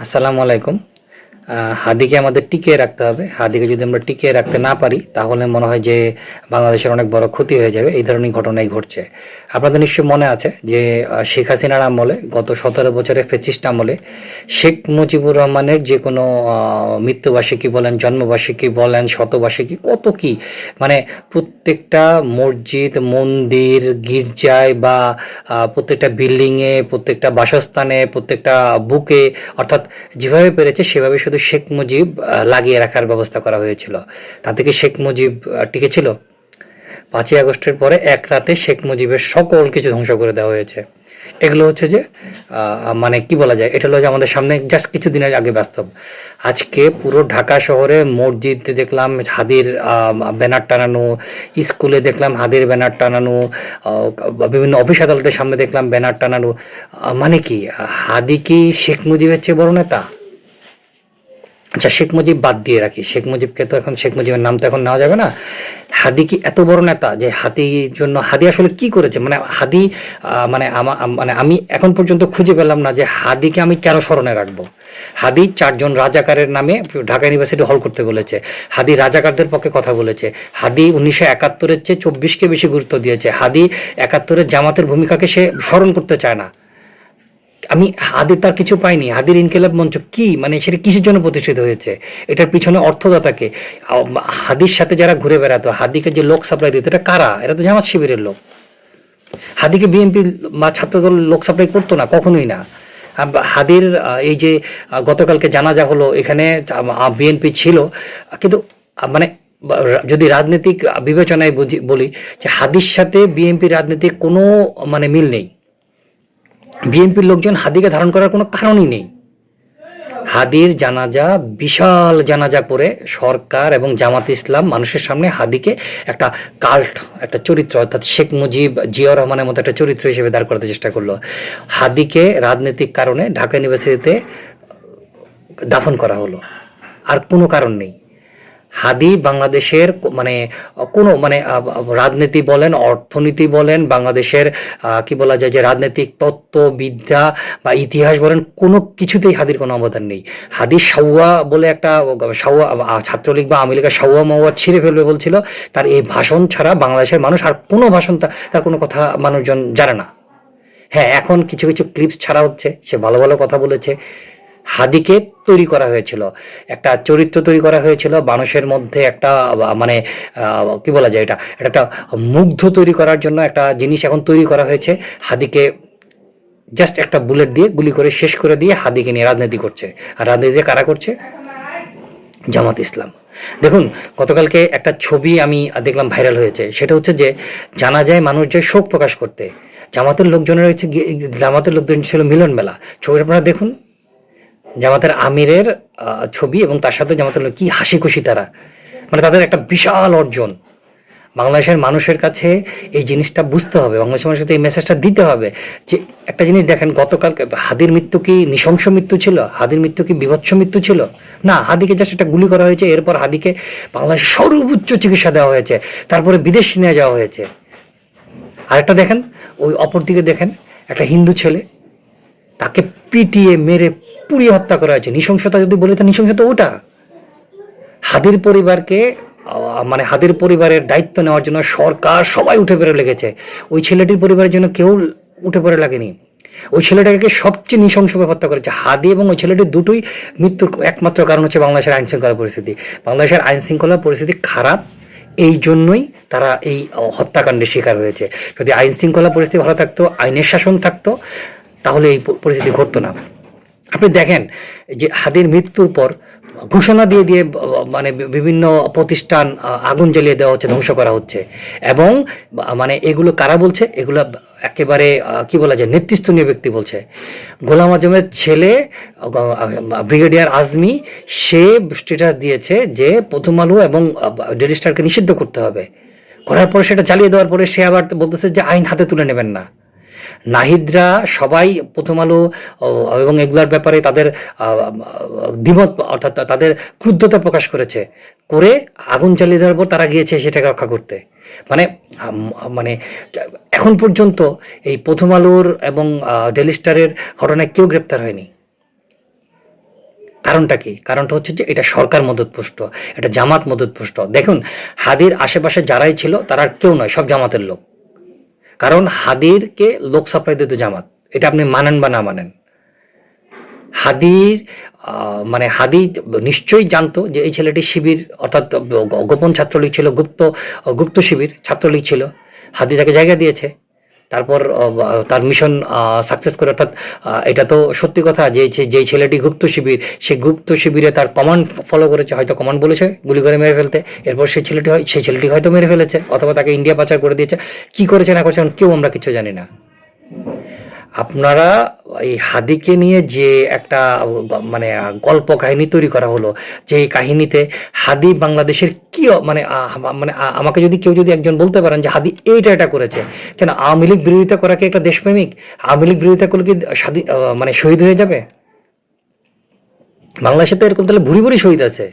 আসসালামু আলাইকুম। হাদিকে আমাদের টিকিয়ে রাখতে হবে। হাদিকে যদি আমরা টিকিয়ে রাখতে না পারি তাহলে মনে হয় যে বাংলাদেশের অনেক বড় ক্ষতি হয়ে যাবে। এই ধরনের ঘটনাই ঘটছে। আপনাদের নিশ্চয়ই মনে আছে যে শেখ হাসিনার আমলে গত ১৭ বছরের ফ্যাসিস্ট আমলে শেখ মুজিবুর রহমানের যে কোনো মৃত্যুবার্ষিকী বলেন, জন্মবার্ষিকী বলেন, শতবার্ষিকী কত কি মানে প্রত্যেকটা মসজিদ, মন্দির, গির্জায় বা প্রত্যেকটা বিল্ডিংয়ে, প্রত্যেকটা বাসস্থানে, প্রত্যেকটা বুকে অর্থাৎ যেভাবে পেরেছে সেভাবে শুধু শেখ মুজিব লাগিয়ে রাখার ব্যবস্থা করা হয়েছিল। তাতে কি শেখ মুজিব টিকে ছিল? ৫ই আগস্টের পরে এক রাতে শেখ মুজিবের সকল কিছু ধ্বংস করে দেওয়া হয়েছে। এগুলো হচ্ছে যে মানে কি বলা যায়, এটা হলো যে আমাদের সামনে জাস্ট কিছুদিনের আগে বাস্তব। আজকে পুরো ঢাকা শহরে মসজিদে দেখলাম হাদির ব্যানার টানানো, স্কুলে দেখলাম হাদির ব্যানার টানানো, বিভিন্ন অফিস আদালতের সামনে দেখলাম ব্যানার টানানো। মানে কি হাদি কি শেখ মুজিবের চেয়ে বড় নেতা? আচ্ছা, শেখ মুজিব বাদ দিয়ে রাখি, শেখ মুজিবকে তো এখন, শেখ মুজিবের নাম তো এখন নেওয়া যাবে না। হাদি কি এত বড় নেতা যে হাদির জন্য, হাদি আসলে কি করেছে? মানে হাদি মানে আমি এখন পর্যন্ত খুঁজে পেলাম না যে হাদিকে আমি কেন স্মরণে রাখবো। হাদি 4 জন রাজাকারের নামে ঢাকা ইউনিভার্সিটি হল করতে বলেছে। হাদি রাজাকারদের পক্ষে কথা বলেছে। হাদি 1971-এর চেয়ে 24-কে বেশি গুরুত্ব দিয়েছে। হাদি 71-এর জামাতের ভূমিকাকে সে স্মরণ করতে চায় না। আমি হাদির তার কিছু পাইনি। হাদির ইনকিলাব মঞ্চ কি, মানে সেটা কিসের জন্য প্রতিষ্ঠিত হয়েছে? এটার পিছনে অর্থদাতাকে, হাদির সাথে যারা ঘুরে বেড়াতো, হাদিকে যে লোক সাপ্লাই দিত, এটা কারা? এরা তো জামাত শিবিরের লোক। হাদিকে বিএনপি বা ছাত্রদল লোক সাপ্লাই করতো না, কখনোই না। হাদির এই যে গতকালকে জানাজা হলো, এখানে বিএনপি ছিল, কিন্তু মানে যদি রাজনৈতিক বিবেচনায় বলি যে হাদির সাথে বিএনপি রাজনীতির কোনো মানে মিল নেই। বিএনপির লোকজন হাদিকে ধারণ করার কোনো কারণই নেই। হাদির জানাজা, বিশাল জানাজা করে সরকার এবং জামাত ইসলাম মানুষের সামনে হাদিকে একটা কাল্ট, একটা চরিত্র, অর্থাৎ শেখ মুজিব, জিয়াউর রহমানের মতো একটা চরিত্র হিসেবে দাঁড় করাতে চেষ্টা করলো। হাদিকে রাজনৈতিক কারণে ঢাকা ইউনিভার্সিটিতে দাফন করা হলো, আর কোনো কারণ নেই। হাদি বাংলাদেশের মানে কোনো মানে রাজনীতি বলেন, অর্থনীতি বলেন, বাংলাদেশের কি বলা যায় যে রাজনৈতিক তত্ত্ববিদ্যা বা ইতিহাস বলেন, কোনো কিছুতেই হাদির কোনো অবদান নেই। হাদি সাউয়া বলে একটা সাউয়া, ছাত্রলীগ বা আওয়ামী লীগের সাউয়া মাউয়া ছিঁড়ে ফেলবে বলছিল। তার এই ভাষণ ছাড়া বাংলাদেশের মানুষ আর কোনো ভাষণ, তার কোনো কথা মানুষজন জানে না। হ্যাঁ, এখন কিছু কিছু ক্লিপস ছাড়া হচ্ছে, সে ভালো ভালো কথা বলেছে। হাদিকে তৈরি করা হয়েছিল, একটা চরিত্র তৈরি করা হয়েছিল মানুষের মধ্যে, একটা মানে কি বলা যায়, এটা একটা মুগ্ধ তৈরি করার জন্য একটা জিনিস এখন তৈরি করা হয়েছে। হাদিকে জাস্ট একটা বুলেট দিয়ে গুলি করে শেষ করে দিয়ে হাদিকে নিয়ে রাজনীতি করছে। আর রাজনীতি কারা করছে? জামাত ইসলাম। দেখুন, গতকালকে একটা ছবি আমি দেখলাম ভাইরাল হয়েছে, সেটা হচ্ছে যে জানা যায় মানুষ যায় শোক প্রকাশ করতে, জামাতের লোকজনের হচ্ছে, জামাতের লোকজন ছিল মিলন মেলা। ছবিটা আপনারা দেখুন, জামাতের আমিরের ছবি এবং তার সাথে জামাতের কি হাসি খুশি তারা, মানে তাদের একটা বিশাল অর্জন। বাংলাদেশের মানুষের কাছে এই জিনিসটা বুঝতে হবে, বাংলাদেশের মানুষের কাছে এই মেসেজটা দিতে হবে যে একটা জিনিস দেখেন, গতকালকে হাদির মৃত্যু কি নৃশংস মৃত্যু ছিল? হাদির মৃত্যু কি বিভৎস মৃত্যু ছিল? না, হাদিকে জাস্ট একটা গুলি করা হয়েছে, এরপর হাদিকে বাংলাদেশের সর্বোচ্চ চিকিৎসা দেওয়া হয়েছে, তারপরে বিদেশ নিয়ে যাওয়া হয়েছে। আরেকটা দেখেন, ওই অপর দিকে দেখেন, একটা হিন্দু ছেলে, তাকে পিটিয়ে মেরে পুড়িয়ে হত্যা করা হয়েছে। নৃশংসতা যদি বলি, তা নৃশংসতা ওটা। হাদির পরিবারকে মানে হাদির পরিবারের দায়িত্ব নেওয়ার জন্য সরকার সবাই উঠে পড়ে লেগেছে। ওই ছেলেটির পরিবারের জন্য কেউ উঠে পড়ে লাগেনি। ওই ছেলেটাকে সবচেয়ে নৃশংসভাবে হত্যা করেছে। হাদি এবং ওই ছেলেটির দুটোই মৃত্যুর একমাত্র কারণ হচ্ছে বাংলাদেশের আইন শৃঙ্খলা পরিস্থিতি। বাংলাদেশের আইন শৃঙ্খলা পরিস্থিতি খারাপ, এই জন্যই তারা এই হত্যাকাণ্ডের শিকার হয়েছে। যদি আইন শৃঙ্খলা পরিস্থিতি ভালো থাকতো, আইনের শাসন থাকতো, তাহলে এই পরিস্থিতি ঘটতো না। আপনি দেখেন যে হাদির মৃত্যুর পর ঘোষণা দিয়ে দিয়ে মানে বিভিন্ন প্রতিষ্ঠান আগুন জ্বালিয়ে দেওয়া হচ্ছে, ধ্বংস করা হচ্ছে। এবং মানে এগুলো কারা বলছে? এগুলো একেবারে কি বলা যায়, নেতৃস্থানীয় ব্যক্তি বলছে। গোলাম আজমের ছেলে ব্রিগেডিয়ার আজমি, সে স্ট্যাটাস দিয়েছে যে প্রথম আলো এবং ডেইলি স্টারকে নিষিদ্ধ করতে হবে। করার পরে সেটা চালিয়ে দেওয়ার পরে সে আবার বলতেছে যে আইন হাতে তুলে নেবেন না। নাহিদরা সবাই প্রথম আলো এবং এগুলার ব্যাপারে তাদের দ্বিমত, অর্থাৎ তাদের ক্রুদ্ধতা প্রকাশ করেছে, করে আগুন জ্বালিয়ে দেওয়ার পর তারা গিয়েছে সেটাকে রক্ষা করতে। মানে মানে এখন পর্যন্ত এই প্রথম আলোর এবং ডেইলি স্টারের ঘটনায় কেউ গ্রেপ্তার হয়নি। কারণটা কি? কারণটা হচ্ছে যে এটা সরকার মদতপুষ্ট, এটা জামাত মদতপুষ্ট। দেখুন, হাদির আশেপাশে যারাই ছিল তারা কেউ নয়, সব জামাতের লোক। কারণ হাদিরকে লোক সাপ্লাই দিত জামাত, এটা আপনি মানেন বা না মানেন। হাদির মানে হাদি নিশ্চয়ই জানতো যে এই ছেলেটি শিবির, অর্থাৎ গোপন ছাত্রলীগ ছিল, গুপ্ত শিবির ছাত্রলীগ ছিল। হাদি তাকে জায়গা দিয়েছে, তারপর তার মিশন সাকসেস করে। অর্থাৎ এটা তো সত্যি কথা যে যেই ছেলেটি গুপ্ত শিবির, সেই গুপ্ত শিবিরে তার কমান্ড ফলো করেছে, হয়তো কমান্ড বলেছে গুলি করে মেরে ফেলতে, এরপর সেই ছেলেটি হয়তো মেরে ফেলেছে, অথবা তাকে ইন্ডিয়া পাচার করে দিয়েছে। কি করেছে না করেছে কেউ আমরা কিছু জানি না। আপনারা এই হাদিকে নিয়ে যে একটা মানে গল্প কাহিনী তৈরি করা হলো, যে এই কাহিনীতে হাদি বাংলাদেশের কি মানে মানে আমাকে যদি কেউ যদি একজন বলতে পারেন যে হাদি এটা করেছে, কেন আওয়ামী লীগ বিরোধিতা করা কি একটা দেশপ্রেমিক? আওয়ামী লীগ বিরোধিতা করলে কি মানে শহীদ হয়ে যাবে? বাংলাদেশে তো এরকম তাহলে ভুরি ভুরি শহীদ আছে,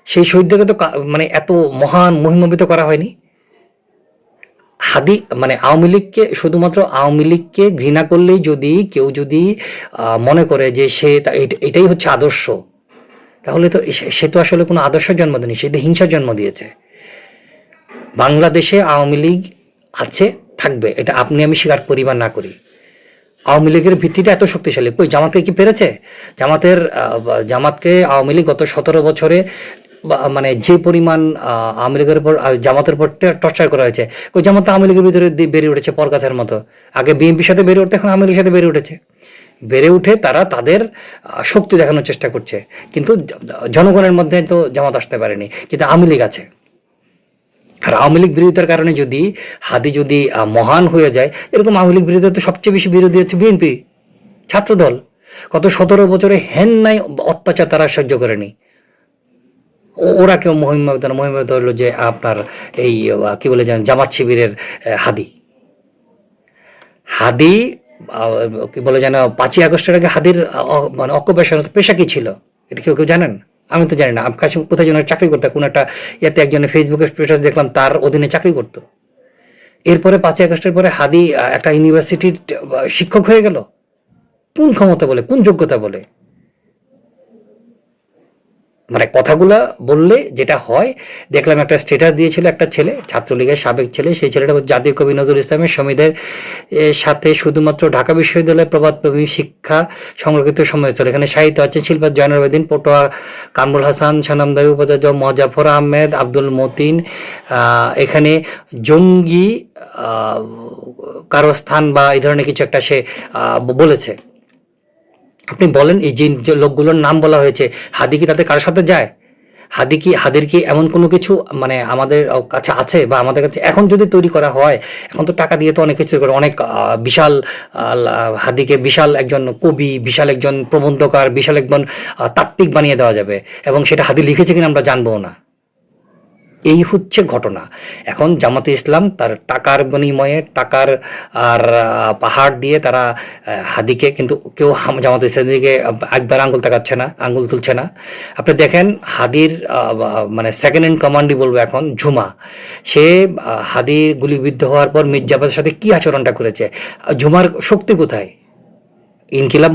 সেই শহীদদেরকে তো মানে এত মহান মহিমান্বিত করা হয়নি। হাদি মানে আওয়ামী লীগকে, শুধুমাত্র আওয়ামী লীগকে ঘৃণা করলেই যদি কেউ যদি মনে করে যে সে এটাই হচ্ছে আদর্শ, তাহলে তো সে তো আসলে কোনো আদর্শ জন্ম দেয়নি, সে তো হিংসার জন্ম দিয়েছে। বাংলাদেশে আওয়ামী লীগ আছে, থাকবে, এটা আপনি আমি স্বীকার করি বা না করি। আওয়ামী লীগের ভিত্তিটা এত শক্তিশালী, কই জামাতকে কি পেরেছে? জামাতকে আওয়ামী লীগ গত 17 বছরে মানে যে পরিমাণ আওয়ামী লীগের উপর, জামাতের উপর টর্চার করা হয়েছে, ওই জামাত আওয়ামী লীগের ভিতরে বেড়ে উঠেছে পরগাছার মতো। আগে বিএনপির সাথে বেড়ে উঠতে, এখন আওয়ামী লীগের সাথে বেড়ে উঠেছে। বেড়ে উঠে তারা তাদের শক্তি দেখানোর চেষ্টা করছে, কিন্তু জনগণের মধ্যে তো জামাত আসতে পারেনি, কিন্তু আওয়ামী লীগ আছে। আর আওয়ামী লীগ বিরোধিতার কারণে যদি হাদি যদি মহান হয়ে যায়, এরকম আওয়ামী লীগ বিরোধিতা তো সবচেয়ে বেশি বিরোধী হচ্ছে বিএনপি ছাত্রদল। গত 17 বছরে হেন নাই অত্যাচার তারা সহ্য করেনি। ওরা কেউ মহিমাবিত হলো যে আপনার এই কি বলে জানেন, জামাত শিবিরের হাদি হাদি কি বলে যেন 5ই আগস্টের আগে হাদির মানে অকুপেশন পেশা কি ছিল, এটা কেউ কেউ জানেন? আমি তো জানি না। আমি কোথায় যেন চাকরি করতে, কোন একটা ইয়াতে একজনের ফেসবুকে স্ট্যাটাস দেখলাম তার অধীনে চাকরি করতো। এরপরে 5ই আগস্টের পরে হাদি একটা ইউনিভার্সিটির শিক্ষক হয়ে গেল। কোন ক্ষমতা বলে, কোন যোগ্যতা বলে? মানে কথাগুলা বললে যেটা হয়, দেখলাম একটা স্ট্যাটাস দিয়েছিল একটা ছেলে, ছাত্রলীগের সাবেক ছেলে, সেই ছেলেটা জাতীয় কবি নজরুল ইসলামের সমিতির সাথে শুধুমাত্র ঢাকা বিশ্ববিদ্যালয়ের প্রবাদপ্রেমী শিক্ষা সংরক্ষিত সময় চলে। এখানে সাহিত্য আছে শিল্পী জয়নুল আবেদিন, পটুয়া কামরুল হাসান, সনামদায়ী উপাচার্য মোজাফর আহমেদ, আব্দুল মতিন। এখানে জঙ্গি কারো স্থান বা এই ধরনের কিছু একটা সে বলেছে। আপনি বলেন, এই যে লোকগুলোর নাম বলা হয়েছে, হাদি কি তাদের কারোর সাথে যায়? হাদির কি এমন কোনো কিছু মানে আমাদের কাছে আছে, বা আমাদের কাছে এখন যদি তৈরি করা হয়, এখন তো টাকা দিয়ে তো অনেক কিছু করে, অনেক বিশাল হাদিকে বিশাল একজন কবি, বিশাল একজন প্রবন্ধকার, বিশাল একজন তাত্ত্বিক বানিয়ে দেওয়া যাবে, এবং সেটা হাদি লিখেছে কিনা আমরা জানবো না। এই হচ্ছে ঘটনা। এখন জামাতে ইসলাম তার টাকার বিনিময়ে, টাকার আর পাহাড় দিয়ে তারা হাদিকে, কিন্তু কেউ জামাতে ইসলামের দিকে একবার আঙ্গুল তাকাচ্ছে না, আঙ্গুল তুলছে না। আপনি দেখেন হাদির মানে সেকেন্ড ইন কমান্ডই বলবো এখন, ঝুমা, সে হাদি গুলিবিদ্ধ হওয়ার পর মির্জাফরের সাথে কি আচরণটা করেছে। ঝুমার শক্তি কোথায়? ইনকিলাব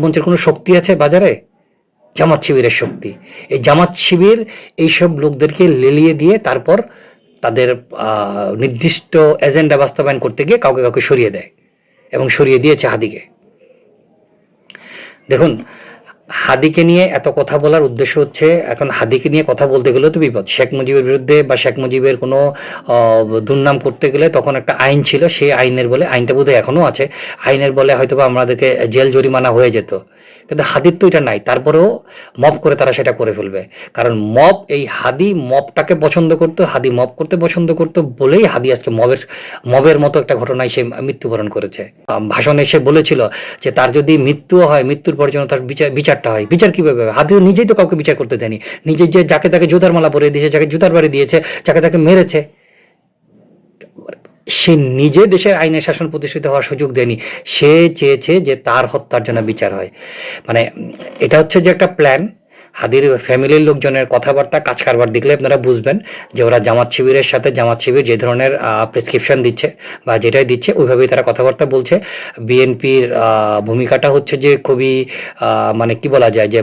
মঞ্চের কোনো শক্তি আছে বাজারে? জামাত শিবিরের শক্তি। এই জামাত শিবির এইসব লোকদেরকে লেলিয়ে দিয়ে তারপর তাদের নির্দিষ্ট এজেন্ডা বাস্তবায়ন করতে গিয়ে কাউকে কাউকে সরিয়ে দেয়, এবং সরিয়ে দিয়েছে হাদিকে। দেখুন, হাদিকে নিয়ে এত কথা বলার উদ্দেশ্য হচ্ছে, এখন হাদিকে নিয়ে কথা বলতে গেলেও তো বিপদ। শেখ মুজিবের বিরুদ্ধে বা শেখ মুজিবের কোনো দুর্নাম করতে গেলে তখন একটা আইন ছিল, সেই আইনের বলে, আইনটা বোধহয় এখনো আছে, আইনের বলে হয়তো বা আমাদেরকে জেল জরিমানা হয়ে যেত। কিন্তু হাদির তো এটা নাই, তারপরেও মব করে তারা সেটা করে ফেলবে। কারণ মব, এই হাদি মবটাকে পছন্দ করতো, হাদি মব করতে পছন্দ করতো বলেই হাদি আজকে মবের মতো একটা ঘটনায় সে মৃত্যুবরণ করেছে। ভাষণে সে বলেছিল যে তার যদি মৃত্যু হয়, মৃত্যুর পর যেন তার বিচারটা হয়। বিচার কিভাবে হবে? হাদি নিজেই তো কাউকে বিচার করতে দেয়নি, নিজে যে যাকে তাকে জুতার মালা পরিয়ে দিয়েছে, যাকে জুতার বাড়ি দিয়েছে, যাকে তাকে মেরেছে, সে নিজে দেশের আইনের শাসন প্রতিষ্ঠিত হওয়ার সুযোগ দেয়নি। সে চেয়েছে যে তার হত্যার জন্য বিচার হয়। মানে এটা হচ্ছে যে একটা প্ল্যান, হাদির ফ্যামিলির লোকজনের কথাবার্তা কাজ কারবার দেখলে আপনারা বুঝবেন যে ওরা জামাত শিবিরের সাথে জামাত শিবির যে ধরনের প্রেসক্রিপশন দিচ্ছে বা যেটাই দিচ্ছে ওইভাবেই তারা কথাবার্তা বলছে। বিএনপির ভূমিকাটা হচ্ছে যে খুবই মানে কি বলা যায় যে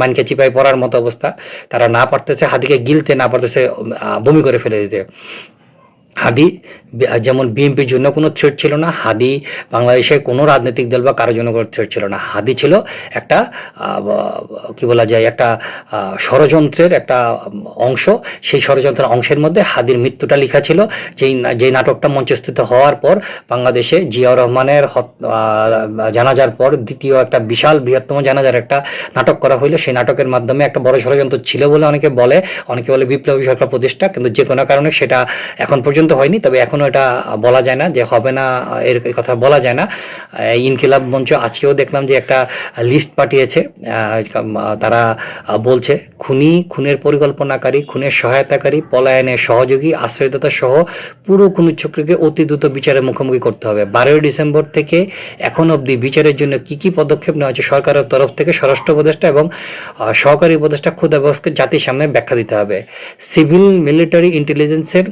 মাইনকে চিপায় পড়ার মতো অবস্থা। তারা না পারতেছে হাদিকে গিলতে, না পারতেছে বমি করে ফেলে দিতে। হাদি যেমন বিএনপির জন্য কোনো থ্রেট ছিল না, হাদি বাংলাদেশের কোনো রাজনৈতিক দল বা কারোর জন্য কোনো থ্রেট ছিল না। হাদি ছিল একটা কি বলা যায় একটা ষড়যন্ত্রের একটা অংশ। সেই ষড়যন্ত্রের অংশের মধ্যে হাদির মৃত্যুটা লেখা ছিল। যেই নাটকটা মঞ্চস্থিত হওয়ার পর বাংলাদেশে জিয়াউর রহমানের জানাজার পর দ্বিতীয় একটা বিশাল বৃহত্তম জানাজার একটা নাটক করা হইলো। সেই নাটকের মাধ্যমে একটা বড় ষড়যন্ত্র ছিল বলে অনেকে বলে বিপ্লবী সরকার প্রতিষ্ঠা, কিন্তু যে কোনো কারণে সেটা এখন পর্যন্ত হয়নি। তবে এখনো এটা বলা যায় না যে হবে না, এর কথা বলা যায় না। ইনকিলাব মঞ্চ আজকেও দেখলাম যে একটা লিস্ট পাঠিয়েছে। তারা বলছে খুনের পরিকল্পনাকারী, খুনের সহায়তাকারী, পলায়নের সহযোগী, আশ্রয়দাতা সহ পুরো খুনের চক্রকে অতি দ্রুত বিচারের মুখোমুখি করতে হবে। 12 ডিসেম্বর থেকে এখন অবধি বিচারের জন্য কি কি পদক্ষেপ নেওয়া হচ্ছে সরকারের তরফ থেকে স্বরাষ্ট্র উপদেষ্টা এবং সহকারী উপদেষ্টা খুদাবসকে জাতির সামনে ব্যাখ্যা দিতে হবে। সিভিল মিলিটারি ইন্টেলিজেন্সের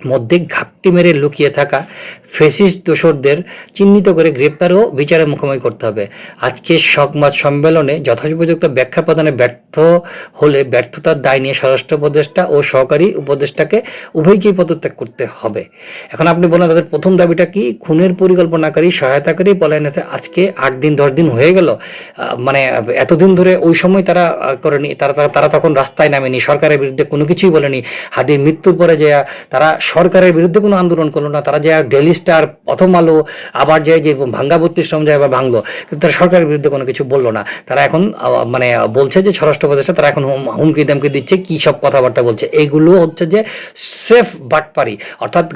মধ্যে ঘাপটি মেরে লুকিয়ে থাকা ফ্যাসিস্ট দোসরদের চিহ্নিত করে গ্রেপ্তার ও বিচারের মুখোমুখি করতে হবে। আজকে সংবাদ সম্মেলনে যথোপযুক্ত ব্যাখ্যা প্রদানে ব্যর্থ হলে ব্যর্থতার দায় নিয়ে স্বরাষ্ট্র উপদেষ্টা ও সহকারী উপদেষ্টাকে উভয়কেই পদত্যাগ করতে হবে। এখন আপনি বলেন তাদের প্রথম দাবিটা কি? খুনের পরিকল্পনাকারী, সহায়তাকারী, পলায়ন আছে। আজকে 8 দিন 10 দিন হয়ে গেল, মানে এতদিন ধরে ওই সময় তারা করেনি, তারা তখন রাস্তায় নামেনি, সরকারের বিরুদ্ধে কোনো কিছুই বলেনি। হাদির মৃত্যুর পরে যে তারা সরকারের বিরুদ্ধে কোনো আন্দোলন করলো না, তারা যে ডেইলি স্টার, প্রথম আলো, আবার যে ভাঙ্গা 32 সময় আবার ভাঙলো, কিন্তু তারা সরকারের বিরুদ্ধে কোনো কিছু বললো না। তারা এখন মানে বলছে যে স্বরাষ্ট্র উপদেষ্টা তারা এখন হুমকি দামকি দিচ্ছে, কি সব কথাবার্তা বলছে। এইগুলো হচ্ছে যে সেফ বাটপারি, অর্থাৎ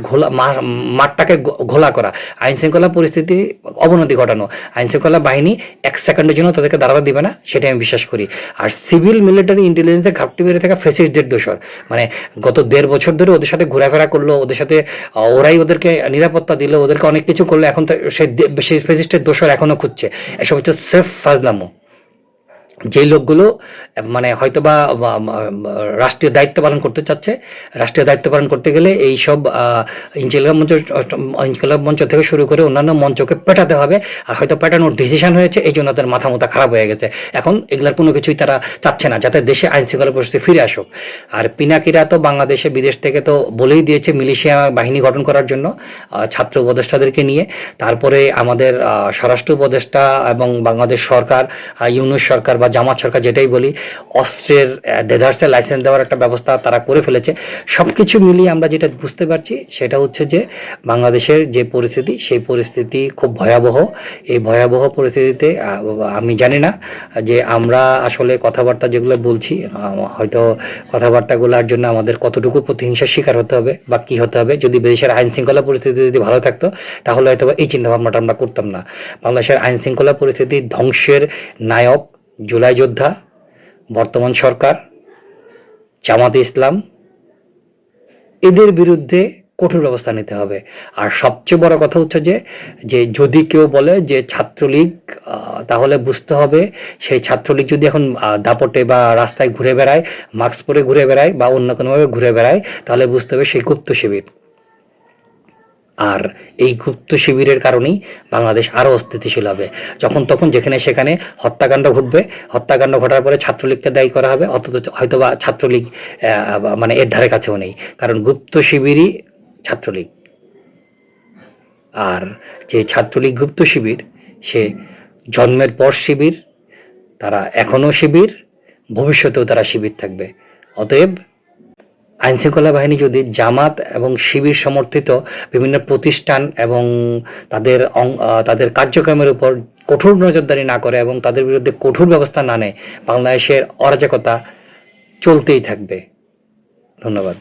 মাঠটাকে ঘোলা করা, আইন শৃঙ্খলা পরিস্থিতি অবনতি ঘটানো। আইন শৃঙ্খলা বাহিনী 1 সেকেন্ডের জন্য তাদেরকে দাঁড়াতে দিবে না, সেটাই আমি বিশ্বাস করি। আর সিভিল মিলিটারি ইন্টেলিজেন্সে ঘাপটি মেরে থাকা ফ্যাসিস্টদের দোষর, মানে গত 1.5 বছর ধরে ওদের সাথে ঘোরাফেরা করলো, ওদের সাথে ওরাই ওদেরকে নিরাপত্তা দিল, ওদেরকে অনেক কিছু করলো, এখন সেই ফ্যাসিস্টের দোষর এখনো খুঁজছে। এসব হচ্ছে সেফ ফাজলামো। যেই লোকগুলো মানে হয়তো বা রাষ্ট্রীয় দায়িত্ব পালন করতে চাচ্ছে, রাষ্ট্রীয় দায়িত্ব পালন করতে গেলে এইসব ইনকিলাব মঞ্চ থেকে শুরু করে অন্যান্য মঞ্চকে পেটাতে হবে। আর হয়তো পেটানোর ডিসিশন হয়েছে, এই জন্য তাদের মাথা খারাপ হয়ে গেছে। এখন এগুলার কোনো কিছুই তারা চাচ্ছে না, যাতে দেশে আইন শৃঙ্খলা পরিস্থিতি ফিরে আসুক। আর পিনাকিরা তো বাংলাদেশে বিদেশ থেকে তো বলেই দিয়েছে মিলিশিয়া বাহিনী গঠন করার জন্য ছাত্র উপদেষ্টাদেরকে নিয়ে। তারপরে আমাদের স্বরাষ্ট্র উপদেষ্টা এবং বাংলাদেশ সরকার, ইউনূস সরকার বা জামাত সরকার, যেটাই বলি, অস্ত্রের ডেজার্টসের লাইসেন্স দেওয়ার একটা ব্যবস্থা তারা করে ফেলেছে। সবকিছু মিলিয়ে আমরা যেটা বুঝতে পারছি সেটা হচ্ছে যে বাংলাদেশের যে পরিস্থিতি, সেই পরিস্থিতি খুব ভয়াবহ। এই ভয়াবহ পরিস্থিতিতে আমি জানি না যে আমরা আসলে কথাবার্তা যেগুলো বলছি, হয়তো কথাবার্তাগুলোর জন্য আমাদের কতটুকু প্রতিহিংসার শিকার হতে হবে বা কি হতে হবে। যদি দেশের আইন শৃঙ্খলা পরিস্থিতি যদি ভালো থাকতো তাহলে হয়তো এই চিন্তাভাবনাটা আমরা করতাম না। বাংলাদেশের আইন শৃঙ্খলা পরিস্থিতি ধ্বংসের নায়ক জুলাই যোদ্ধা, বর্তমান সরকার, জামাতে ইসলাম, এদের বিরুদ্ধে কঠোর ব্যবস্থা নিতে হবে। আর সবচেয়ে বড় কথা হচ্ছে যে যদি কেউ বলে যে ছাত্রলীগ, তাহলে বুঝতে হবে সেই ছাত্রলীগ যদি এখন দাপটে বা রাস্তায় ঘুরে বেড়ায়, মাস্ক পরে ঘুরে বেড়ায় বা অন্য কোনোভাবে ঘুরে বেড়ায়, তাহলে বুঝতে হবে সেই গুপ্ত শিবির। আর এই গুপ্ত শিবিরের কারণেই বাংলাদেশ আরও অস্থিতিশীল হবে। যখন তখন যেখানে সেখানে হত্যাকাণ্ড ঘটবে, হত্যাকাণ্ড ঘটার পরে ছাত্রলীগকে দায়ী করা হবে, অথচ হয়তোবা ছাত্রলীগ মানে এর ধারে কাছেও নেই, কারণ গুপ্ত শিবিরই ছাত্রলীগ। আর যে ছাত্রলীগ গুপ্ত শিবির, সে জন্মের পর শিবির, তারা এখনও শিবির, ভবিষ্যতেও তারা শিবির থাকবে। অতএব আইনশৃঙ্খলা বাহিনী যদি জামাত এবং শিবির সমর্থিত বিভিন্ন প্রতিষ্ঠান এবং তাদের কার্যক্রমের উপর কঠোর নজরদারি না করে এবং তাদের বিরুদ্ধে কঠোর ব্যবস্থা না নেয়, বাংলাদেশের অরাজকতা চলতেই থাকবে। ধন্যবাদ।